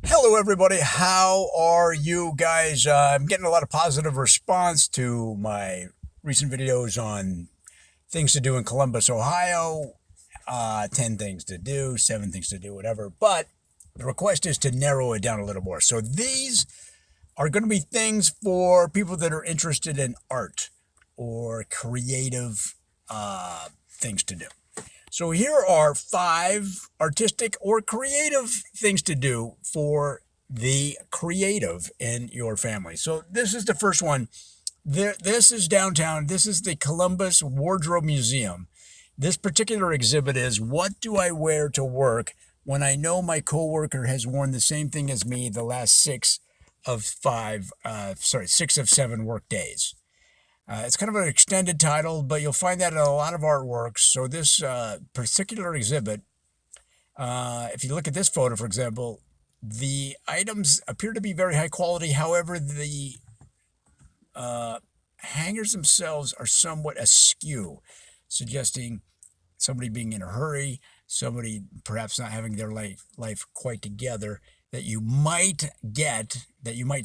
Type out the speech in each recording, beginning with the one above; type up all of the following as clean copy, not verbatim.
Hello, everybody. How are you guys? I'm getting a lot of positive response to my recent videos on things to do in Columbus, Ohio. 10 things to do, 7 things to do, whatever. But the request is to narrow it down a little more. So these are going to be things for people that are interested in art or creative things to do. So here are 5 artistic or creative things to do for the creative in your family. So this is the first one. This is downtown. This is the Columbus Wardrobe Museum. This particular exhibit is what do I wear to work when I know my coworker has worn the same thing as me the last 6 of 7 work days. It's kind of an extended title, but you'll find that in a lot of artworks. So this particular exhibit, if you look at this photo, for example, the items appear to be very high quality. However, the hangers themselves are somewhat askew, suggesting somebody being in a hurry, somebody perhaps not having their life quite together, that you might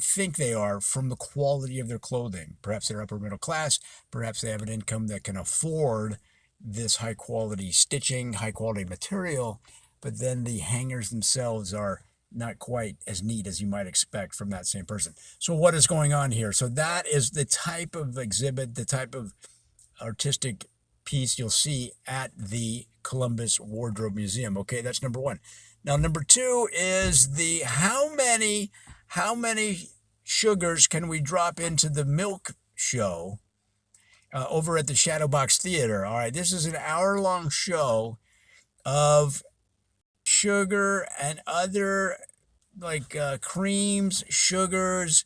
think they are from the quality of their clothing. Perhaps they're upper middle class, perhaps they have an income that can afford this high quality stitching, high quality material, but then the hangers themselves are not quite as neat as you might expect from that same person. So what is going on here? So that is the type of exhibit, the type of artistic piece you'll see at the Columbus Wardrobe Museum. Okay, that's number 1. Now, number 2 is the how many sugars can we drop into the milk show over at the Shadowbox Theater. All right, this is an hour-long show of sugar and other creams, sugars,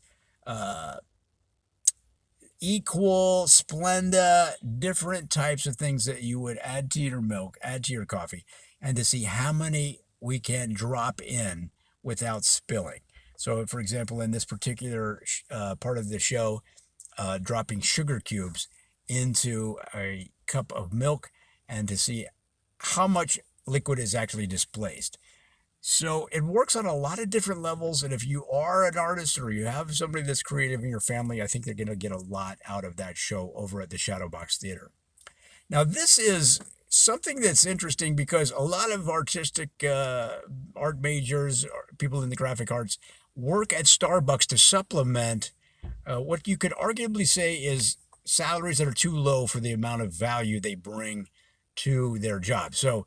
equal, Splenda, different types of things that you would add to your milk, add to your coffee, and to see how many we can drop in without spilling. So, for example, in this particular part of the show, dropping sugar cubes into a cup of milk and to see how much liquid is actually displaced. So it works on a lot of different levels. And if you are an artist or you have somebody that's creative in your family, I think they're going to get a lot out of that show over at the Shadowbox Theater. Now, this is something that's interesting because a lot of artistic art majors, or people in the graphic arts, work at Starbucks to supplement what you could arguably say is salaries that are too low for the amount of value they bring to their job. So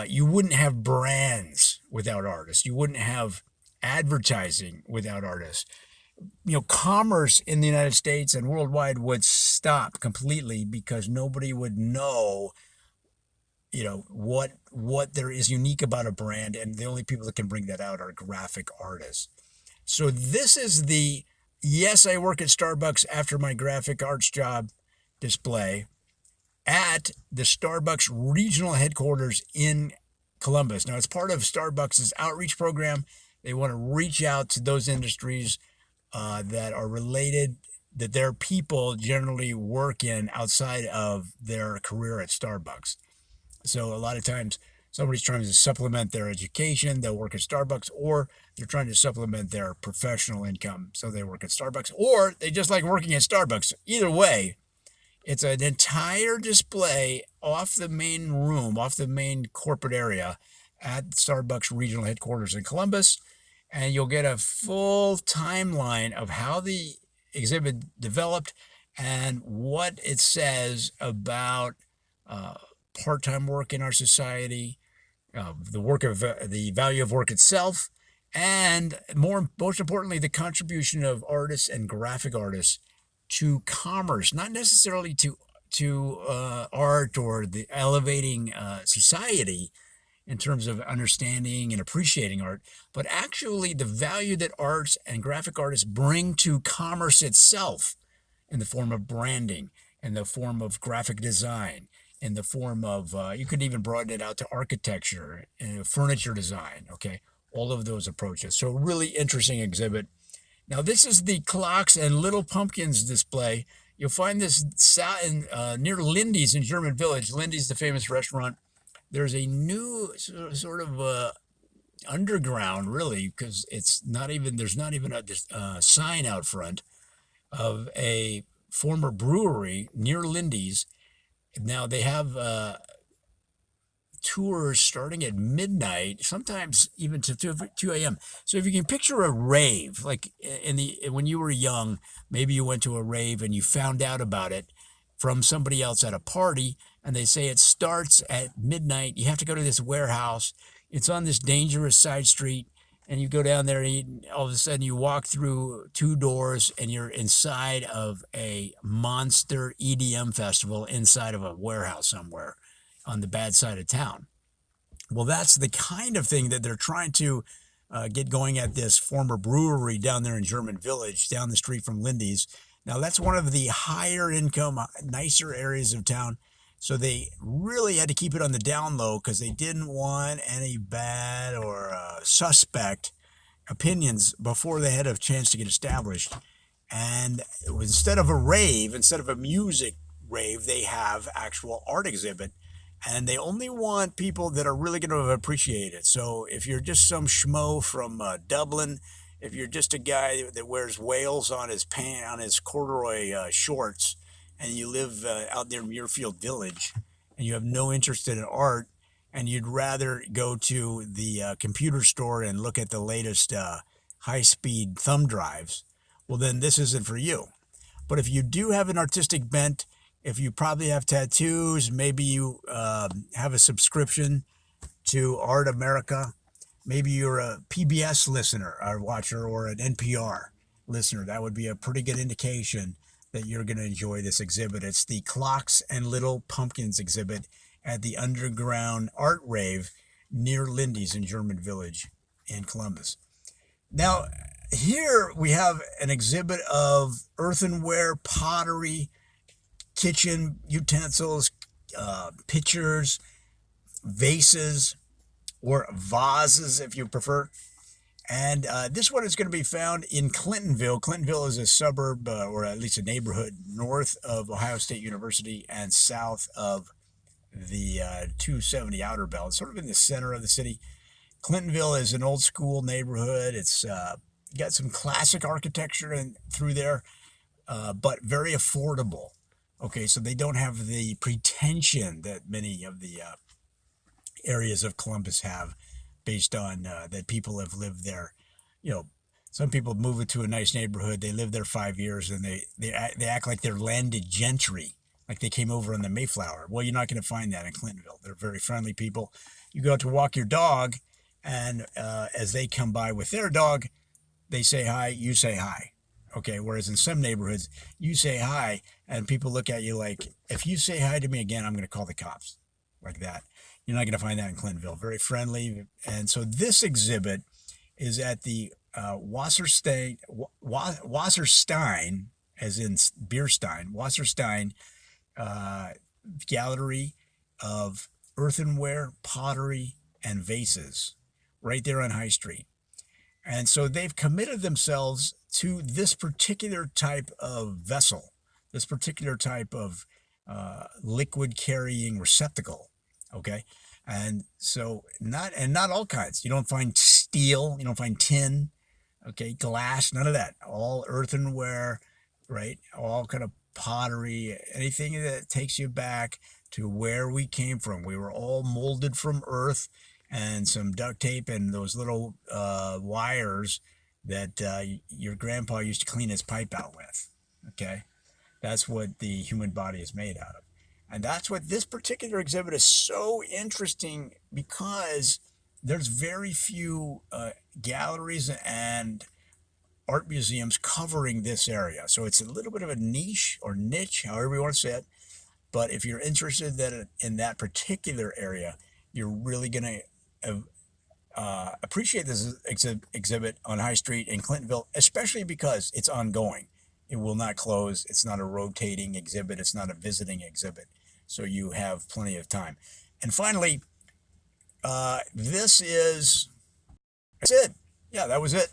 you wouldn't have brands without artists. You wouldn't have advertising without artists. Commerce in the United States and worldwide would stop completely because nobody would know, what there is unique about a brand, and the only people that can bring that out are graphic artists. So this is the yes, I work at Starbucks after my graphic arts job display at the Starbucks regional headquarters in Columbus. Now, it's part of Starbucks' outreach program. They want to reach out to those industries that are related, that their people generally work in outside of their career at Starbucks. So a lot of times somebody's trying to supplement their education, they'll work at Starbucks, or they're trying to supplement their professional income, so they work at Starbucks, or they just like working at Starbucks. Either way, it's an entire display off the main room, off the main corporate area at Starbucks regional headquarters in Columbus, and you'll get a full timeline of how the exhibit developed and what it says about part-time work in our society, the value of work itself, and most importantly, the contribution of artists and graphic artists to commerce, not necessarily to art or the elevating society in terms of understanding and appreciating art, but actually the value that arts and graphic artists bring to commerce itself in the form of branding, in the form of graphic design, in the form of, you could even broaden it out to architecture and furniture design, okay? All of those approaches. So really interesting exhibit. Now, this is the Clocks and Little Pumpkins display. You'll find this near Lindys in German Village. Lindys, the famous restaurant. There's a new sort of underground, really, because there's not even a sign out front of a former brewery near Lindys. Now they have tours starting at midnight, sometimes even to 2 a.m. So if you can picture a rave, like when you were young, maybe you went to a rave and you found out about it from somebody else at a party, and they say it starts at midnight. You have to go to this warehouse. It's on this dangerous side street, and you go down there, and all of a sudden you walk through two doors, and you're inside of a monster EDM festival inside of a warehouse somewhere on the bad side of town. Well, that's the kind of thing that they're trying to get going at this former brewery down there in German Village, down the street from Lindy's. Now, that's one of the higher income, nicer areas of town. So they really had to keep it on the down low because they didn't want any bad or suspect opinions before they had a chance to get established. And instead of a music rave, they have actual art exhibit. And they only want people that are really going to appreciate it. So if you're just some schmo from Dublin, if you're just a guy that wears whales on his corduroy shorts, and you live out near Muirfield Village, and you have no interest in art, and you'd rather go to the computer store and look at the latest high-speed thumb drives, well, then this isn't for you. But if you do have an artistic bent, if you probably have tattoos, maybe you have a subscription to Art America, maybe you're a PBS listener or watcher or an NPR listener, that would be a pretty good indication that you're going to enjoy this exhibit. It's the Clocks and Little Pumpkins exhibit at the Underground Art Rave near Lindy's in German Village in Columbus. Now, here we have an exhibit of earthenware, pottery, kitchen utensils, pitchers, vases, or vases if you prefer. And this one is going to be found in Clintonville. Clintonville is a suburb, or at least a neighborhood, north of Ohio State University and south of the 270 Outer Belt, sort of in the center of the city. Clintonville is an old school neighborhood. It's got some classic architecture through there, but very affordable. Okay, so they don't have the pretension that many of the areas of Columbus have, based on that people have lived there. Some people move into a nice neighborhood, they live there 5 years, and they act like they're landed gentry, like they came over on the Mayflower. Well, you're not going to find that in Clintonville. They're very friendly people. You go out to walk your dog, and as they come by with their dog, they say hi, you say hi. Okay, whereas in some neighborhoods, you say hi, and people look at you like, if you say hi to me again, I'm going to call the cops, like that. You're not going to find that in Clintonville. Very friendly. And so this exhibit is at the Wasserstein, as in Bierstein, Wasserstein Gallery of Earthenware, Pottery, and Vases, right there on High Street. And so they've committed themselves to this particular type of vessel, this particular type of liquid carrying receptacle. Okay. And so not all kinds. You don't find steel, you don't find tin, okay, glass, none of that. All earthenware, right? All kind of pottery, anything that takes you back to where we came from. We were all molded from earth, and some duct tape and those little wires that your grandpa used to clean his pipe out with. Okay, that's what the human body is made out of. And that's what this particular exhibit is so interesting, because there's very few galleries and art museums covering this area. So it's a little bit of a niche, or niche, however you want to say it. But if you're interested in that particular area, you're really going to appreciate this exhibit on High Street in Clintonville, especially because it's ongoing. It will not close. It's not a rotating exhibit. It's not a visiting exhibit. So you have plenty of time. And finally, that's it. Yeah, that was it.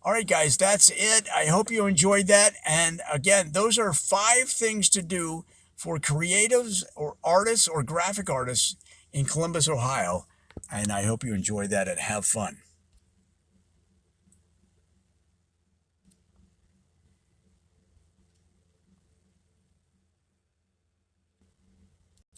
All right, guys, that's it. I hope you enjoyed that. And again, those are 5 things to do for creatives or artists or graphic artists in Columbus, Ohio. And I hope you enjoy that and have fun.